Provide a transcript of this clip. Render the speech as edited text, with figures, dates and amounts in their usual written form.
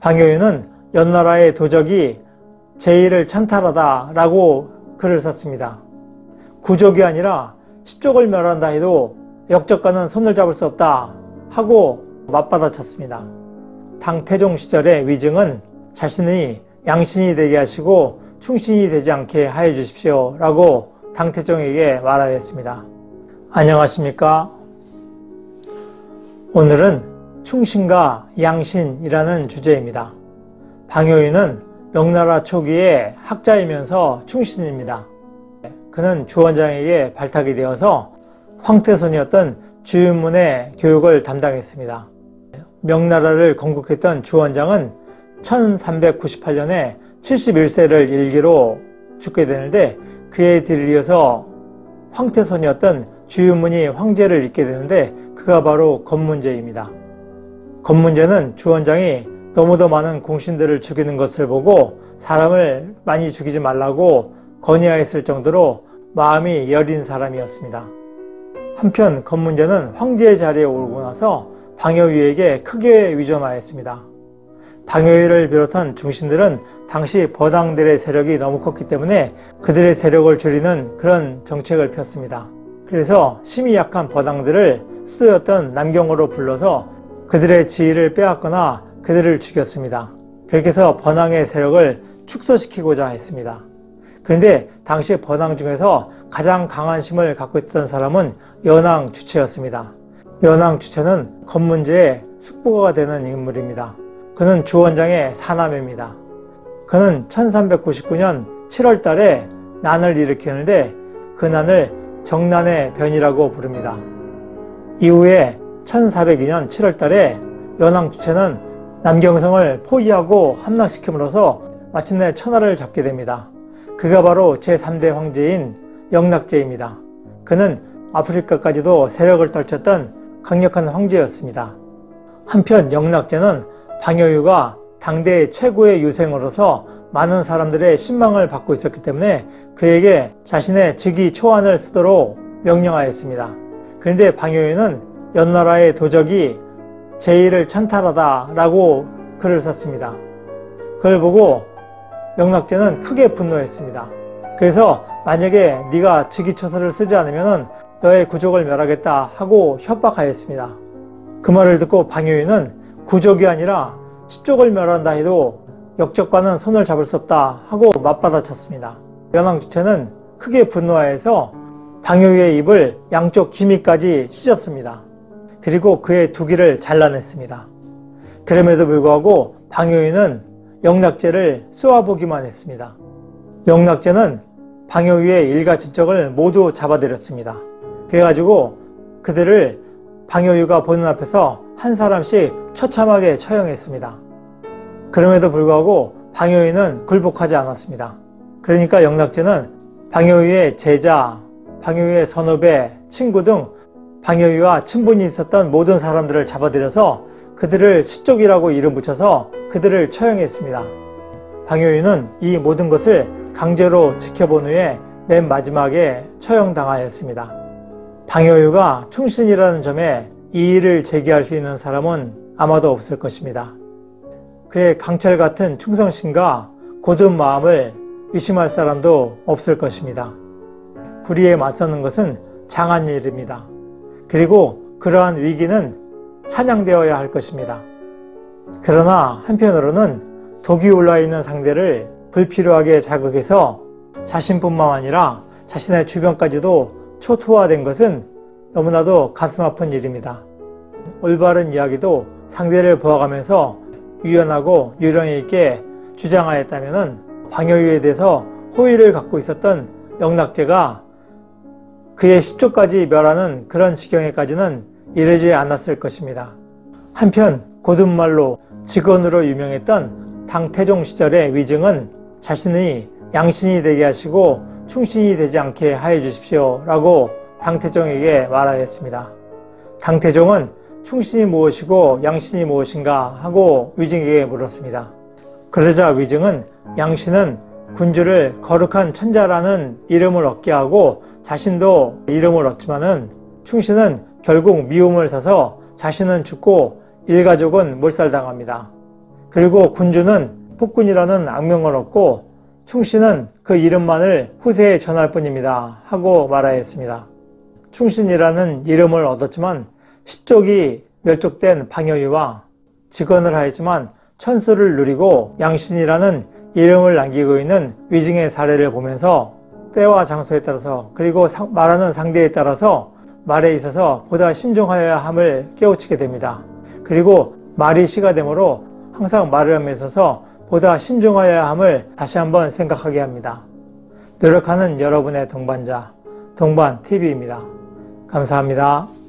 방효유는 연나라의 도적이 제1을 찬탈하다 라고 글을 썼습니다. 구족이 아니라 10족을 멸한다 해도 역적과는 손을 잡을 수 없다 하고 맞받아쳤습니다. 당태종 시절의 위증은 자신이 양신이 되게 하시고 충신이 되지 않게 하여 주십시오 라고 당태종에게 말하였습니다. 안녕하십니까? 오늘은 충신과 양신이라는 주제입니다. 방효유는 명나라 초기의 학자이면서 충신입니다. 그는 주원장에게 발탁이 되어서 황태손이었던 주윤문의 교육을 담당했습니다. 명나라를 건국했던 주원장은 1398년에 71세를 일기로 죽게 되는데 그에 뒤이어서 황태손이었던 주윤문이 황제를 잇게 되는데 그가 바로 검문제입니다. 검문제는 주원장이 너무도 많은 공신들을 죽이는 것을 보고 사람을 많이 죽이지 말라고 건의하였을 정도로 마음이 여린 사람이었습니다. 한편 검문제는 황제의 자리에 오르고 나서 방효유에게 크게 위존하였습니다. 방효유를 비롯한 중신들은 당시 버당들의 세력이 너무 컸기 때문에 그들의 세력을 줄이는 그런 정책을 폈습니다. 그래서 심히 약한 버당들을 수도였던 남경으로 불러서 그들의 지위를 빼앗거나 그들을 죽였습니다. 그렇게 해서 번왕의 세력을 축소시키고자 했습니다. 그런데 당시 번왕 중에서 가장 강한 힘을 갖고 있었던 사람은 연왕주체였습니다. 연왕주체는 검문제의 숙부가 되는 인물입니다. 그는 주원장의 사남입니다. 그는 1399년 7월 달에 난을 일으키는데 그 난을 정난의 변이라고 부릅니다. 이후에 1402년 7월 달에 연왕주체는 남경성을 포위하고 함락시킴으로써 마침내 천하를 잡게 됩니다. 그가 바로 제3대 황제인 영락제입니다. 그는 아프리카까지도 세력을 떨쳤던 강력한 황제였습니다. 한편 영락제는 방효유가 당대의 최고의 유생으로서 많은 사람들의 신망을 받고 있었기 때문에 그에게 자신의 즉위 초안을 쓰도록 명령하였습니다. 그런데 방효유는 연나라의 도적이 제1을 찬탈하다 라고 글을 썼습니다. 그걸 보고 영락제는 크게 분노했습니다. 그래서 만약에 네가 즉위초서를 쓰지 않으면 너의 구족을 멸하겠다 하고 협박하였습니다. 그 말을 듣고 방효유는 구족이 아니라 10족을 멸한다 해도 역적과는 손을 잡을 수 없다 하고 맞받아쳤습니다. 연왕주체는 크게 분노하여서 방효유의 입을 양쪽 기미까지 찢었습니다. 그리고 그의 두 귀를 잘라냈습니다. 그럼에도 불구하고 방효유는 영락제를 쏘아보기만 했습니다. 영락제는 방효유의 일가 친척을 모두 잡아들였습니다. 그래가지고 그들을 방효유가 보는 앞에서 한 사람씩 처참하게 처형했습니다. 그럼에도 불구하고 방효유는 굴복하지 않았습니다. 그러니까 영락제는 방효유의 제자, 방효유의 선후배, 친구 등 방효유와 친분이 있었던 모든 사람들을 잡아들여서 그들을 10족이라고 이름 붙여서 그들을 처형했습니다. 방효유는 이 모든 것을 강제로 지켜본 후에 맨 마지막에 처형당하였습니다. 방효유가 충신이라는 점에 이의를 제기할 수 있는 사람은 아마도 없을 것입니다. 그의 강철같은 충성심과 곧은 마음을 의심할 사람도 없을 것입니다. 불의에 맞서는 것은 장한 일입니다. 그리고 그러한 위기는 찬양되어야 할 것입니다. 그러나 한편으로는 독이 올라있는 상대를 불필요하게 자극해서 자신뿐만 아니라 자신의 주변까지도 초토화된 것은 너무나도 가슴 아픈 일입니다. 올바른 이야기도 상대를 보아가면서 유연하고 요령 있게 주장하였다면 방효유에 대해서 호의를 갖고 있었던 영락제가 그의 10족까지 멸하는 그런 지경에까지는 이르지 않았을 것입니다. 한편 고든말로 직언으로 유명했던 당태종 시절의 위증은 자신이 양신이 되게 하시고 충신이 되지 않게 하여 주십시오 라고 당태종에게 말하였습니다. 당태종은 충신이 무엇이고 양신이 무엇인가 하고 위증에게 물었습니다. 그러자 위증은 양신은 군주를 거룩한 천자라는 이름을 얻게 하고 자신도 이름을 얻지만은 충신은 결국 미움을 사서 자신은 죽고 일가족은 몰살당합니다. 그리고 군주는 폭군이라는 악명을 얻고 충신은 그 이름만을 후세에 전할 뿐입니다 하고 말하였습니다. 충신이라는 이름을 얻었지만 십족이 멸족된 방효유와 직언을 하였지만 천수를 누리고 양신이라는 이름을 남기고 있는 위증의 사례를 보면서 때와 장소에 따라서 그리고 말하는 상대에 따라서 말에 있어서 보다 신중하여야 함을 깨우치게 됩니다. 그리고 말이 시가 되므로 항상 말을 함에 있어서 보다 신중하여야 함을 다시 한번 생각하게 합니다. 노력하는 여러분의 동반자, 동반TV입니다. 감사합니다.